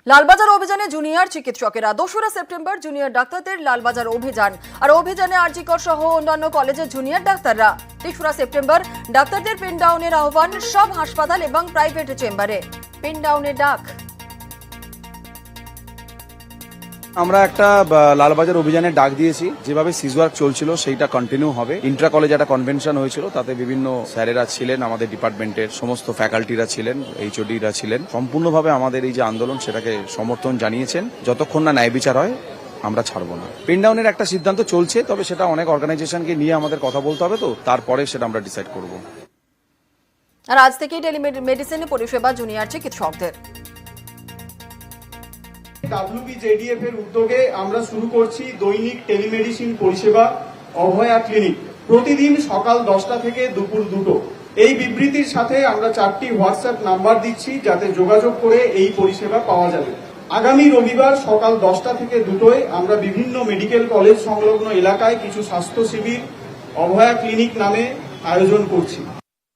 লালবাজার অভিযানে জুনিয়র চিকিৎসকেরা 2রা September junior ডাক্তারদের লালবাজার অভিযান আর অভিযানে আরজিকর সহ অন্যান্য কলেজের জুনিয়র ডাক্তাররা 3রা সেপ্টেম্বর ডাক্তারদের পিন ডাউনের আহ্বান সব হাসপাতাল এবং প্রাইভেট চেম্বারে পিন ডাউনের ডাক। আমরা একটা লালবাজার অভিযানের ডাক দিয়েছি, যেভাবে সিজওয়ার্ক চলছিল সেইটা কন্টিনিউ হবে। ইন্ট্রা কলেজ একটা কনভেনশন হয়েছিল, তাতে বিভিন্ন স্যারেরা ছিলেন, আমাদের ডিপার্টমেন্টের সমস্ত ফ্যাকাল্টিরা ছিলেন, এইচওডিরা ছিলেন। সম্পূর্ণভাবে আমাদের এই যে আন্দোলন সেটাকে সমর্থন জানিয়েছেন। যতক্ষণ না ন্যায় বিচার হয় আমরা ছাড়বো না। পিন ডাউনের একটা সিদ্ধান্ত চলছে, তবে সেটা অনেক অর্গানাইজেশনকে নিয়ে আমাদের কথা বলতে হবে, তো তারপরে সেটা আমরা ডিসাইড করব। আর আজ থেকেই টেলিমেডিসিন পরিষেবা জুনিয়র চিকিৎসকদের। WBJDF এর উদ্যোগে আমরা শুরু করছি দৈনিক টেলিমেডিসিন পরিষেবা অভয়া ক্লিনিক, প্রতিদিন সকাল 10টা থেকে দুপুর 2টো। এই বিবৃতির সাথে আমরা 4টি হোয়াটসঅ্যাপ নাম্বার দিচ্ছি, যাতে যোগাযোগ করে এই পরিষেবা পাওয়া যাবে। আগামী রবিবার সকাল 10টা থেকে 2টোয় আমরা বিভিন্ন মেডিকেল কলেজ সংলগ্ন এলাকায় কিছু স্বাস্থ্য শিবির অভয়া ক্লিনিক নামে আয়োজন করছি।